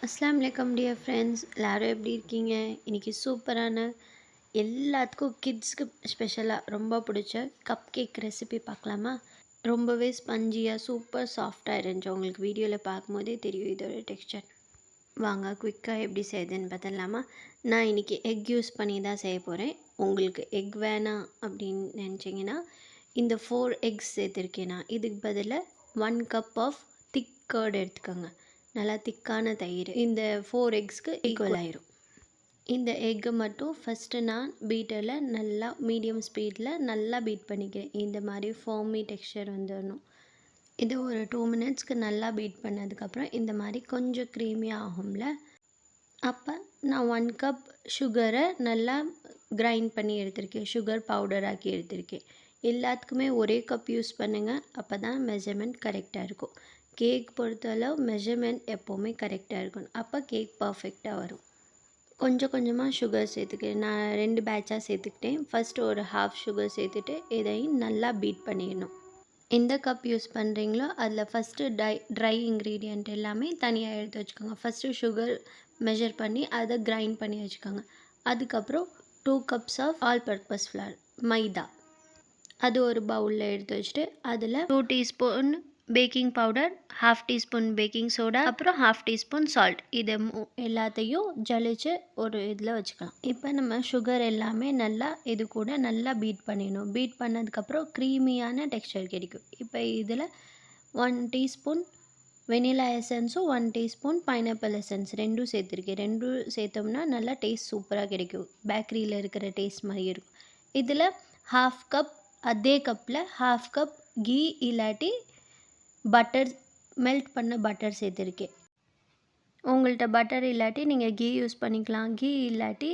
அஸ்ஸலாமு அலைக்கும் dear friends, எல்லாரும் எப்படி இருக்கீங்க? இன்றைக்கி சூப்பரான எல்லாத்துக்கும் கிட்ஸ்க்கு ஸ்பெஷலாக ரொம்ப பிடிச்ச கப் கேக் ரெசிபி பார்க்கலாமா? ரொம்பவே ஸ்பஞ்சியாக சூப்பர் சாஃப்டாக இருந்துச்சு. உங்களுக்கு வீடியோவில் பார்க்கும்போதே தெரியும் இதோட டெக்ஸ்சர். வாங்க குயிக்காக எப்படி செய்யுதுன்னு பார்த்துடலாமா? நான் இன்றைக்கி எக் யூஸ் பண்ணி தான் செய்ய போகிறேன். உங்களுக்கு எக் வேணாம் அப்படின்னு நினச்சிங்கன்னா இந்த 4 எக்ஸ் சேர்த்துருக்கேன் நான். இதுக்கு பதிலாக 1 கப் ஆஃப் திக் கர்ட் எடுத்துக்கோங்க. நல்லா திக்கான தயிர் இந்த 4 எக்ஸ்க்கு ஈக்குவல் ஆயிரும். இந்த எக்கு மட்டும் ஃபஸ்ட்டு நான் பீட்டரில் நல்லா மீடியம் ஸ்பீடில் நல்லா பீட் பண்ணிக்கிறேன். இந்த மாதிரி ஃபார்மி டெக்ஸ்சர் வந்துடணும். இது ஒரு 2 மினிட்ஸ்க்கு நல்லா பீட் பண்ணதுக்கப்புறம் இந்த மாதிரி கொஞ்சம் க்ரீமியாக ஆகும்ல, அப்போ நான் 1 கப் சுகரை நல்லா கிரைண்ட் பண்ணி எடுத்திருக்கேன். சுகர் பவுடர் ஆக்கி எடுத்திருக்கேன். எல்லாத்துக்குமே ஒரே கப் யூஸ் பண்ணுங்கள், அப்போ தான் மெஷர்மெண்ட் கரெக்டாக இருக்கும். கேக் பொறுத்தளவு மெஷர்மெண்ட் எப்போவுமே கரெக்டாக இருக்கணும், அப்போ கேக் பர்ஃபெக்டாக வரும். கொஞ்சம் கொஞ்சமாக சுகர் சேர்த்துக்கிறேன். நான் 2 பேட்சாக சேர்த்துக்கிட்டேன். ஃபஸ்ட்டு ஒரு ஹாஃப் சுகர் சேர்த்துட்டு இதையும் நல்லா பீட் பண்ணிடணும். எந்த கப் யூஸ் பண்ணுறீங்களோ அதில் ஃபஸ்ட்டு ட்ரை இன்க்ரீடியண்ட் எல்லாமே தனியாக எடுத்து வச்சுக்கோங்க. ஃபஸ்ட்டு சுகர் மெஷர் பண்ணி அதை கிரைண்ட் பண்ணி வச்சுக்கோங்க. அதுக்கப்புறம் 2 cups of all purpose flour மைதா அது ஒரு பவுலில் எடுத்து வச்சுட்டு அதில் 2 teaspoon baking powder, 1/2 teaspoon baking soda, அப்புறம் 1/2 டீஸ்பூன் சால்ட், இதை எல்லாத்தையும் ஜலிச்சு ஒரு இதில் வச்சுக்கலாம். இப்போ நம்ம சுகர் எல்லாமே நல்லா இது கூட நல்லா பீட் பண்ணிடணும். பீட் பண்ணதுக்கப்புறம் க்ரீமியான டெக்ஸ்சர் கிடைக்கும். இப்போ இதில் 1 டீஸ்பூன் வெனிலா எசன்ஸும் 1 டீஸ்பூன் பைனாப்பிள் எசன்ஸ் ரெண்டும் சேர்த்துருக்கேன். ரெண்டும் சேர்த்தோம்னா நல்லா டேஸ்ட் சூப்பராக கிடைக்கும். பேக்கரியில் இருக்கிற டேஸ்ட் மாதிரி இருக்கும். இதில் 1/2 கப் அதே கப்பில் 1/2 கப் கீ இல்லாட்டி பட்டர், மெல்ட் பண்ண பட்டர் சேர்த்துருக்கேன். உங்கள்கிட்ட பட்டர் இல்லாட்டி நீங்கள் கீ யூஸ் பண்ணிக்கலாம். கீ இல்லாட்டி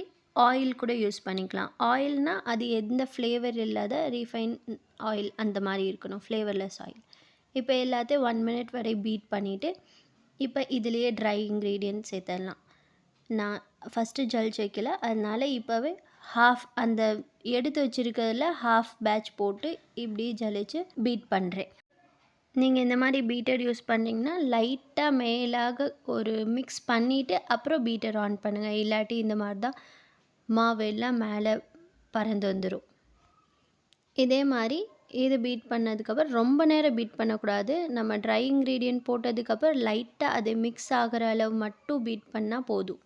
ஆயில் கூட யூஸ் பண்ணிக்கலாம். ஆயில்னால் அது எந்த ஃப்ளேவர் இல்லாத ரீஃபைன் ஆயில் அந்த மாதிரி இருக்கணும், ஃப்ளேவர்லெஸ் ஆயில். இப்போ எல்லாத்தையும் 1 மினிட் வரை பீட் பண்ணிவிட்டு இப்போ இதுலேயே ட்ரை இன்க்ரீடியன்ட் சேர்த்துடலாம். நான் ஃபஸ்ட்டு ஜலிச்சு வைக்கல, அதனால் இப்போவே அந்த எடுத்து வச்சுருக்கிறதுல 1/2 பேட்ச் போட்டு இப்படி ஜலிச்சு பீட் பண்ணுறேன். நீங்கள் இந்த மாதிரி பீட்டர் யூஸ் பண்ணிங்கன்னா லைட்டாக மேலாக ஒரு மிக்ஸ் பண்ணிவிட்டு அப்புறம் பீட்டர் ஆன் பண்ணுங்கள். இல்லாட்டி இந்த மாதிரி தான் மாவு எல்லாம் மேலே பறந்து வந்துடும். இதே மாதிரி இது பீட் பண்ணதுக்கப்புறம் ரொம்ப நேரம் பீட் பண்ணக்கூடாது. நம்ம ட்ரை இன்க்ரீடியன்ட் போட்டதுக்கப்புறம் லைட்டாக அது மிக்ஸ் ஆகிற அளவு மட்டும் பீட் பண்ணால் போதும்.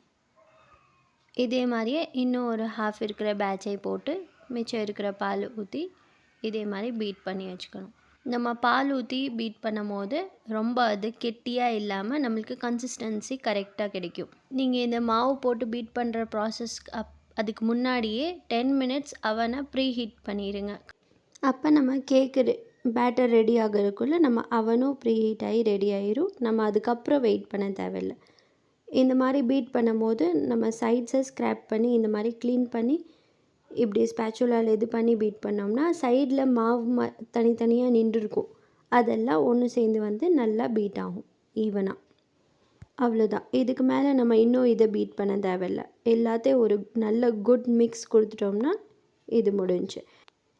இதே மாதிரியே இன்னும் ஒரு 1/2 இருக்கிற பேட்சை போட்டு மிச்சம் இருக்கிற பால் ஊற்றி இதே மாதிரி பீட் பண்ணி வச்சுக்கணும். நம்ம பால் ஊற்றி பீட் பண்ணும் போது ரொம்ப அது கெட்டியாக இல்லாமல் நம்மளுக்கு கன்சிஸ்டன்சி கரெக்டாக கிடைக்கும். நீங்கள் இந்த மாவு போட்டு பீட் பண்ணுற ப்ராசஸ் அதுக்கு முன்னாடியே 10 மினிட்ஸ் அவனை ப்ரீ ஹீட் பண்ணிடுங்க. அப்போ நம்ம கேக்கு பேட்டர் ரெடி ஆகிறதுக்குள்ளே நம்ம அவனும் ப்ரீ ஹீட் ஆகி ரெடி ஆகிரும். நம்ம அதுக்கப்புறம் வெயிட் பண்ண தேவையில்லை. இந்த மாதிரி பீட் பண்ணும்போது நம்ம சைட்ஸை ஸ்க்ராப் பண்ணி இந்த மாதிரி க்ளீன் பண்ணி இப்படி ஸ்பேச்சுலாவில் இது பண்ணி பீட் பண்ணோம்னா சைடில் மாவு தனித்தனியாக நின்றுருக்கும். அதெல்லாம் ஒன்று சேர்ந்து வந்து நல்லா பீட் ஆகும் ஈவனாக. அவ்வளோதான். இதுக்கு மேலே நம்ம இன்னும் இதை பீட் பண்ண தேவையில்லை. எல்லாத்தையும் ஒரு நல்ல குட் மிக்ஸ் கொடுத்துட்டோம்னா இது முடிஞ்சு.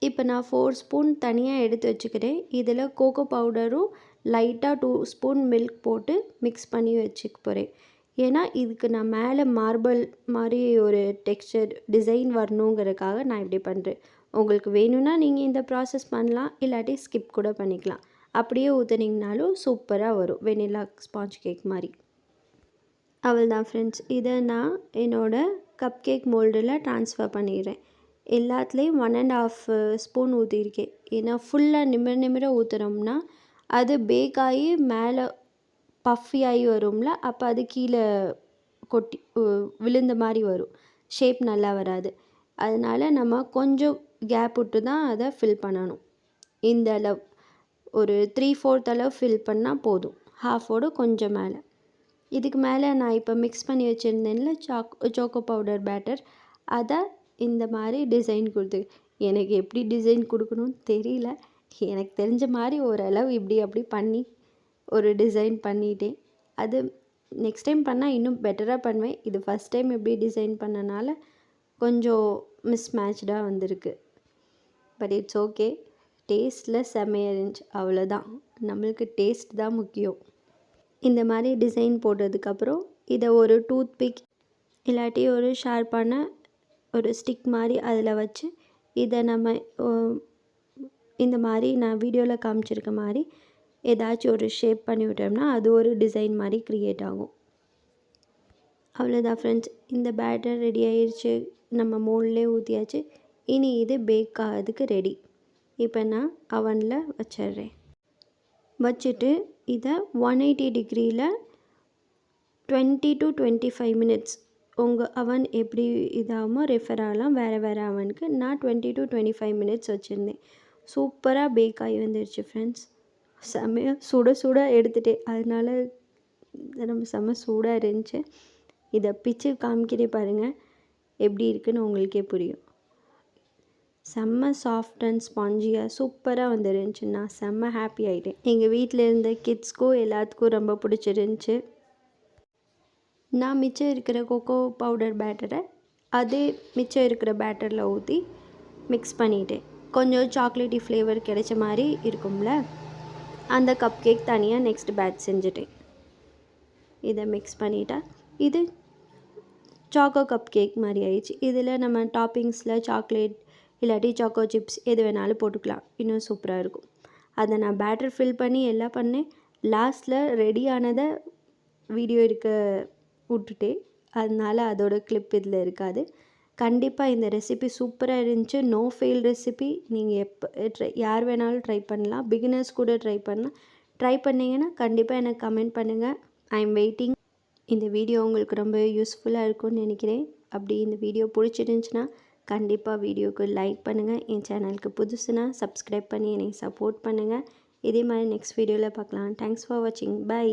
இப்போ நான் 4 ஸ்பூன் தனியாக எடுத்து வச்சுக்கிறேன். இதில் கோகோ பவுடரும் லைட்டாக 2 ஸ்பூன் மில்க் போட்டு மிக்ஸ் பண்ணி வச்சுக்க போகிறேன். ஏன்னா இதுக்கு நான் மேலே மார்பிள் மாதிரி ஒரு டெக்ஸ்சர் டிசைன் வரணுங்கிறதுக்காக நான் இப்படி பண்ணுறேன். உங்களுக்கு வேணும்னா நீங்கள் இந்த ப்ராசஸ் பண்ணலாம், இல்லாட்டி ஸ்கிப் கூட பண்ணிக்கலாம். அப்படியே ஊற்றுனீங்கனாலும் சூப்பராக வரும், வெனிலா ஸ்பாஞ்ச் கேக் மாதிரி. அவ்வளோதான் ஃப்ரெண்ட்ஸ். இதை நான் என்னோடய கப் கேக் மோல்டில் ட்ரான்ஸ்ஃபர் பண்ணிடுறேன். எல்லாத்துலேயும் 1.5 ஸ்பூன் ஊற்றிருக்கேன். ஏன்னா ஃபுல்லாக நிமிர ஊற்றுனோம்னா அது பேக் ஆகி மேலே பஃபி ஆகி வரும்ல, அப்போ அது கீழே கொட்டி விழுந்த மாதிரி வரும், ஷேப் நல்லா வராது. அதனால் நம்ம கொஞ்சம் கேப் விட்டு தான் அதை ஃபில் பண்ணணும். இந்த அளவு ஒரு 3/4 அளவு ஃபில் பண்ணால் போதும், ஹாஃபோடு கொஞ்சம் மேலே. இதுக்கு மேலே நான் இப்போ மிக்ஸ் பண்ணி வச்சுருந்தேன்ல சோக்கோ பவுடர் பேட்டர், அதை இந்த மாதிரி டிசைன் கொடுத்து, எனக்கு எப்படி டிசைன் கொடுக்கணும்னு தெரியல, எனக்கு தெரிஞ்ச மாதிரி ஓரளவு இப்படி அப்படி பண்ணி ஒரு டிசைன் பண்ணிட்டேன். அது நெக்ஸ்ட் டைம் பண்ணால் இன்னும் பெட்டராக பண்ணுவேன். இது ஃபஸ்ட் டைம் எப்படி டிசைன் பண்ணனால கொஞ்சம் மிஸ்மேட்ச்டாக வந்திருக்கு. But it's okay. டேஸ்ட்டில் செம்மையாக இருந்துச்சு. அவ்வளோதான், நம்மளுக்கு டேஸ்ட் தான் முக்கியம். இந்த மாதிரி டிசைன் போட்டதுக்கப்புறம் இதை ஒரு டூத் பிக் இல்லாட்டி ஒரு ஷார்ப்பான ஒரு ஸ்டிக் மாதிரி அதில் வச்சு இதை நம்ம இந்த மாதிரி நான் வீடியோவில் காமிச்சிருக்க மாதிரி ஏதாச்சும் ஒரு ஷேப் பண்ணி விட்டோம்னா அது ஒரு டிசைன் மாதிரி க்ரியேட் ஆகும். அவ்வளோதான் ஃப்ரெண்ட்ஸ், இந்த பேட்டர் ரெடி ஆயிடுச்சு. நம்ம மோல்ட்லேயே ஊற்றியாச்சு. இனி இது பேக் ஆகிறதுக்கு ரெடி. இப்போ நான் அவனில் வச்சிடுறேன். வச்சுட்டு இதை 180 டிகிரியில் 20 to 25 மினிட்ஸ் உங்கள் அவன் எப்படி இதாகுமோ ரெஃபர் ஆகலாம். வேறு அவனுக்கு நான் 20 to 25 மினிட்ஸ் வச்சுருந்தேன். சூப்பராக பேக் ஆகி வந்துடுச்சு ஃப்ரெண்ட்ஸ். செம்மையாக சுட எடுத்துட்டேன். அதனால நம்ம செம்ம சூடாக இருந்துச்சு. இதை பிச்சு காமிக்கிறே பாருங்கள், எப்படி இருக்குன்னு உங்களுக்கே புரியும். செம்ம சாஃப்ட் அண்ட் ஸ்பாஞ்சியாக சூப்பராக வந்துருந்துச்சு. நான் செம்ம ஹாப்பி ஆகிட்டேன். எங்கள் வீட்டில் இருந்த கிட்ஸ்க்கும் எல்லாத்துக்கும் ரொம்ப பிடிச்சிருந்துச்சு. நான் மிச்சம் இருக்கிற கொக்கோ பவுடர் பேட்டரை அதே மிச்சம் இருக்கிற பேட்டரில் ஊற்றி மிக்ஸ் பண்ணிட்டேன். கொஞ்சம் சாக்லேட்டி ஃப்ளேவர் கிடைச்ச மாதிரி இருக்கும்ல, அந்த கப் கேக் தனியாக நெக்ஸ்ட் பேட்ச் செஞ்சுட்டேன். இதை மிக்ஸ் பண்ணிட்டா இது சாக்கோ கப் கேக் மாதிரி ஆயிடுச்சு. இதில் நம்ம டாப்பிங்ஸில் சாக்லேட் இல்லாட்டி சாக்கோ சிப்ஸ் எது வேணாலும் போட்டுக்கலாம், இன்னும் சூப்பராக இருக்கும். அதை நான் பேட்டர் ஃபில் பண்ணி எல்லாம் பண்ணேன். லாஸ்ட்டில் ரெடி ஆனதை வீடியோ எடுக்க விட்டுட்டேன், அதனால் அதோட கிளிப் இதில் இருக்காது. கண்டிப்பாக இந்த ரெசிபி சூப்பராக இருந்துச்சு. No fail recipe. நீங்கள் எப்போ யார் வேணாலும் ட்ரை பண்ணலாம், பிகினர்ஸ் கூட ட்ரை பண்ணிங்கன்னா கண்டிப்பாக எனக்கு கமெண்ட் பண்ணுங்கள். I am waiting. இந்த வீடியோ உங்களுக்கு ரொம்ப யூஸ்ஃபுல்லாக இருக்கும்னு நினைக்கிறேன். அப்படி இந்த வீடியோ பிடிச்சிருந்துச்சுன்னா கண்டிப்பாக வீடியோவுக்கு லைக் பண்ணுங்கள். என் சேனலுக்கு புதுசுனா சப்ஸ்கிரைப் பண்ணி என்னை சப்போர்ட் பண்ணுங்கள். இதே மாதிரி நெக்ஸ்ட் வீடியோவில் பார்க்கலாம். தேங்க்ஸ் ஃபார் வாட்சிங். பை.